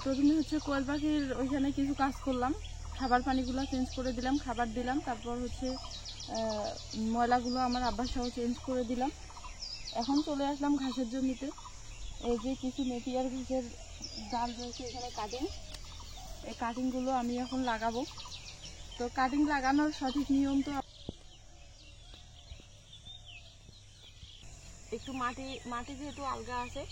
প্রথমে হচ্ছে কোয়েল পাখির ওইখানে কিছু কাজ করলাম, খাবার পানিগুলো চেঞ্জ করে দিলাম, খাবার দিলাম, তারপর হচ্ছে ময়লাগুলো আমার আব্বার সহ চেঞ্জ করে দিলাম। এখন চলে আসলাম ঘাসের জমিতে। এই যে কিছু নেপিয়ার ঘাসের ডাল রয়েছে এখানে, এই কাটিংগুলো আমি এখন লাগাবো। তো কাটিং লাগানোর সঠিক নিয়ম তো একটু মাটি যেহেতু আলগা আছে।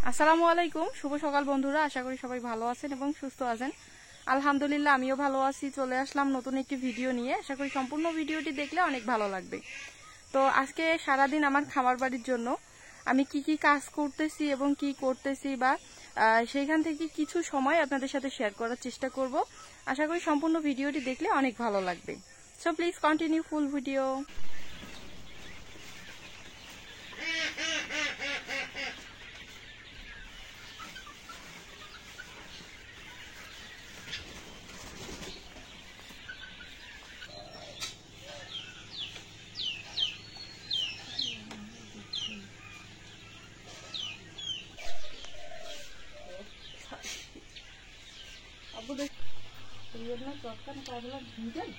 আসসালামু আলাইকুম, শুভ সকাল বন্ধুরা। আশা করি সবাই ভালো আছেন এবং সুস্থ আছেন। আলহামদুলিল্লাহ আমিও ভালো আছি। চলে আসলাম নতুন একটি ভিডিও নিয়ে। আশা করি সম্পূর্ণ ভিডিওটি দেখলে অনেক ভালো লাগবে। তো আজকে সারাদিন আমার খামার বাড়ির জন্য আমি কি কি কাজ করতেছি এবং কি করতেছি বা সেইখান থেকে কিছু সময় আপনাদের সাথে শেয়ার করার চেষ্টা করব। আশা করি সম্পূর্ণ ভিডিওটি দেখলে অনেক ভালো লাগবে। So please continue full video. अब देख ये ना चौथा निकालना भीजन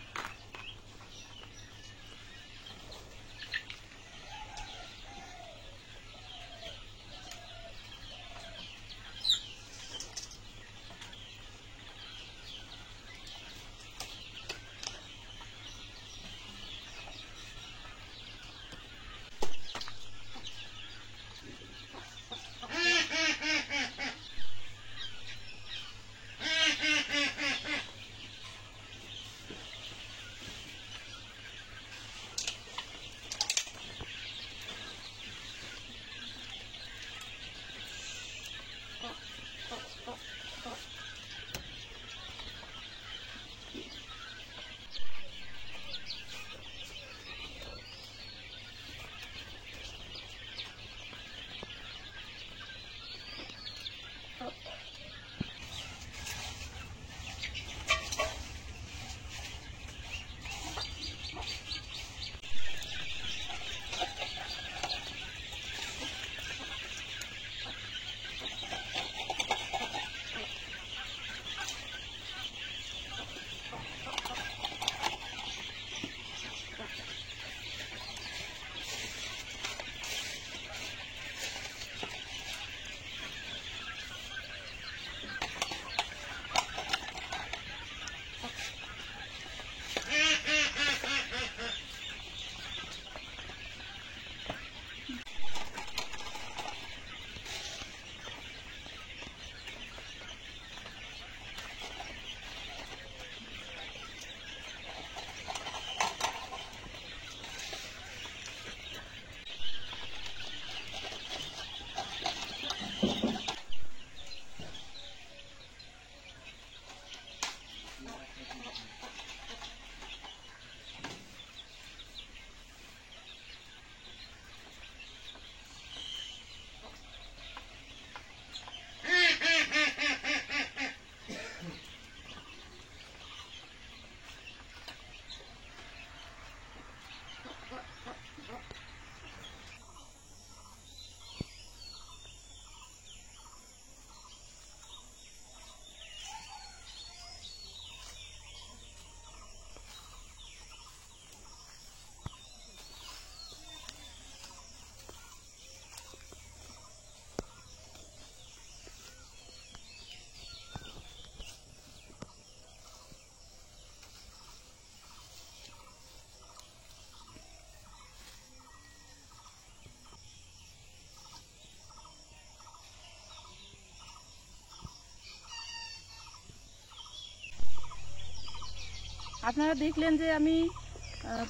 আপনারা দেখলেন যে আমি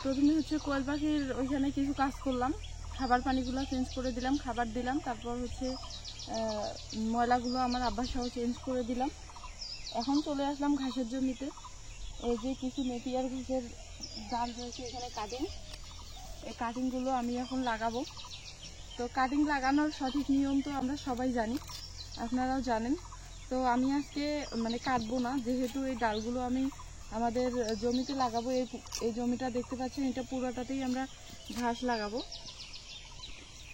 প্রথমে হচ্ছে কোয়েল পাখির ওইখানে কিছু কাজ করলাম, খাবার পানিগুলো চেঞ্জ করে দিলাম, খাবার দিলাম, তারপর হচ্ছে ময়লাগুলো আমার আব্বার সহ চেঞ্জ করে দিলাম। এখন চলে আসলাম ঘাসের জমিতে। এই যে কিছু নেপিয়ার ঘাসের ডাল রয়েছে এখানে, এই কাটিংগুলো আমি এখন লাগাবো। তো কাটিং লাগানোর সঠিক নিয়ম তো আমরা সবাই জানি, আপনারাও জানেন। তো আমি আজকে কাটবো না, যেহেতু এই ডালগুলো আমি আমাদের জমিতে লাগাবো। এই জমিটা দেখতে পাচ্ছেন, এটা পুরোটাতেই আমরা ঘাস লাগাবো।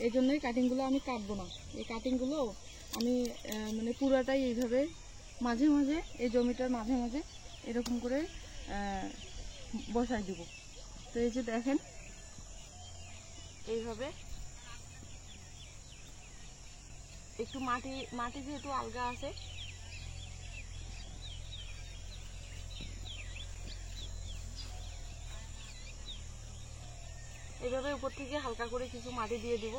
এই জন্যই কাটিংগুলো আমি কাটবো না। এই কাটিংগুলো আমি মানে পুরাটাই এইভাবে মাঝে মাঝে এই জমিটার মাঝে মাঝে এরকম করে বসাই দেব। তো এই যে দেখেন এইভাবে একটু মাটি যেহেতু আলগা আছে, এইভাবে উপর থেকে হালকা করে কিছু মাটি দিয়ে দিব।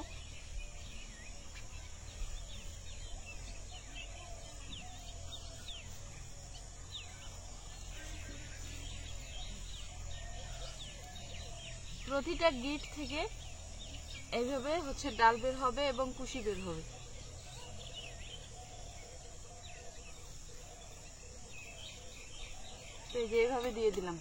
প্রতিটা গিট থেকে এইভাবে হচ্ছে ডাল বের হবে এবং কুশি বের হবে। তো এই যে এইভাবে দিয়ে দিলাম।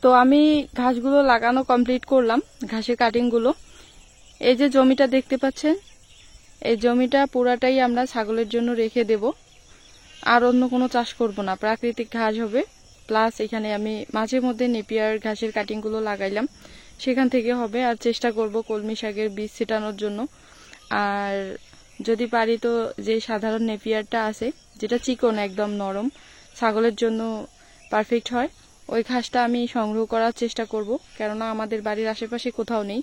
তো আমি ঘাসগুলো লাগানো কমপ্লিট করলাম, ঘাসের কাটিংগুলো। এই যে জমিটা দেখতে পাচ্ছেন, এই জমিটা পুরাটাই আমরা ছাগলের জন্য রেখে দেব, আর অন্য কোনো চাষ করব না, প্রাকৃতিক ঘাস হবে। প্লাস এখানে আমি মাঝে মধ্যে নেপিয়ার ঘাসের কাটিংগুলো লাগাইলাম, সেখান থেকে হবে। আর চেষ্টা করব কলমি শাকের বীজ ছিটানোর জন্য। আর যদি পারি তো যে সাধারণ নেপিয়ারটা আছে, যেটা চিকন একদম নরম, ছাগলের জন্য পারফেক্ট হয়, ওই ঘাসটা আমি সংগ্রহ করার চেষ্টা করব, কেননা আমাদের বাড়ির আশেপাশে কোথাও নেই।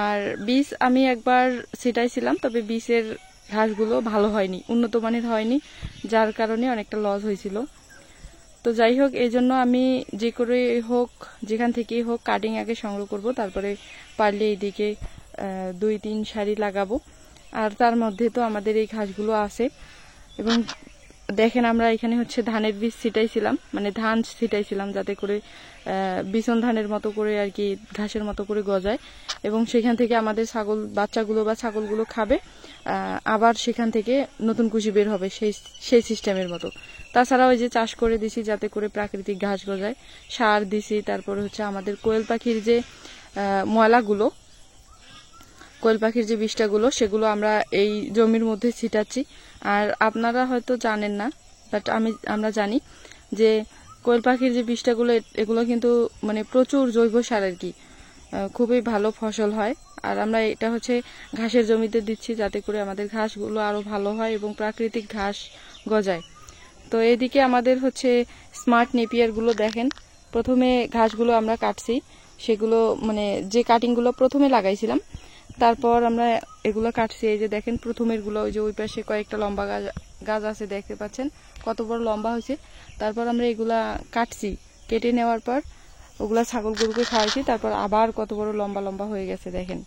আর বীজ আমি একবার ছিটাইছিলাম, তবে বীজের ঘাসগুলো ভালো হয়নি, উন্নত মানের হয়নি, যার কারণে অনেকটা লস হয়েছিল। তো যাই হোক, এই জন্য আমি যে করে হোক, যেখান থেকেই হোক, কাটিং আগে সংগ্রহ করব, তারপরে পারলে এইদিকে 2-3 সারি লাগাবো। আর তার মধ্যে তো আমাদের এই ঘাসগুলো আছে, এবং দেখেন আমরা এখানে হচ্ছে ধানের বীজ ছিটাইছিলাম, মানে ধান ছিটাইছিলাম যাতে করে বিছন ধানের মতো করে আর কি ঘাসের মতো করে গজায়, এবং সেখান থেকে আমাদের ছাগল বাচ্চাগুলো বা ছাগলগুলো খাবে, আবার সেখান থেকে নতুন কুশি বের হবে, সেই সিস্টেমের মতো। তাছাড়া ওই যে চাষ করে দিছি যাতে করে প্রাকৃতিক ঘাস গজায়, সার দিছি। তারপরে হচ্ছে আমাদের কোয়েল পাখির যে ময়লাগুলো, কোয়েল পাখির যে বিষ্ঠাগুলো, সেগুলো আমরা এই জমির মধ্যে ছিটাচ্ছি। আর আপনারা হয়তো জানেন না, বাট আমরা জানি যে কোয়েল পাখির যে বিষ্ঠাগুলো, এগুলো কিন্তু মানে প্রচুর জৈব সার আর কি, খুবই ভালো ফসল হয়। আর আমরা এটা হচ্ছে ঘাসের জমিতে দিচ্ছি যাতে করে আমাদের ঘাসগুলো আরো ভালো হয় এবং প্রাকৃতিক ঘাস গজায়। তো এদিকে আমাদের হচ্ছে স্মার্ট নেপিয়ারগুলো দেখেন, প্রথমে ঘাসগুলো আমরা কাটছি, সেগুলো মানে যে কাটিংগুলো প্রথমে লাগাইছিলাম, তারপর আমরা এগুলো কাটছি। এই যে দেখেন প্রথমের গুলো, ওই যে ওই পাশে কয়েকটা লম্বা গাছ আছে, দেখতে পাচ্ছেন কত বড় লম্বা হয়েছে। তারপর আমরা এগুলা কাটছি, কেটে নেওয়ার পর ওগুলা ছাগল গরুকে খাওয়াইছি, তারপর আবার কত বড় লম্বা লম্বা হয়ে গেছে দেখেন।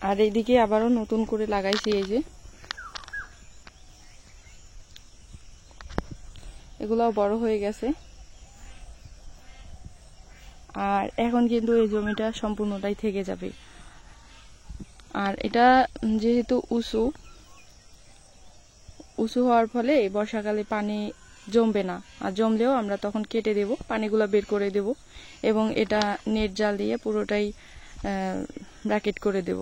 আর এইদিকে আবারও নতুন করে লাগাইছি, এই যে এগুলাও বড় হয়ে গেছে। আর এখন কিন্তু এই জমিটা সম্পূর্ণটাই থেকে যাবে। আর এটা যেহেতু উঁচু হওয়ার ফলে বর্ষাকালে পানি জমবে না, আর জমলেও আমরা তখন কেটে দেব, পানিগুলো বের করে দেব, এবং এটা নেট জাল দিয়ে পুরোটাই ব্র্যাকেট করে দেব।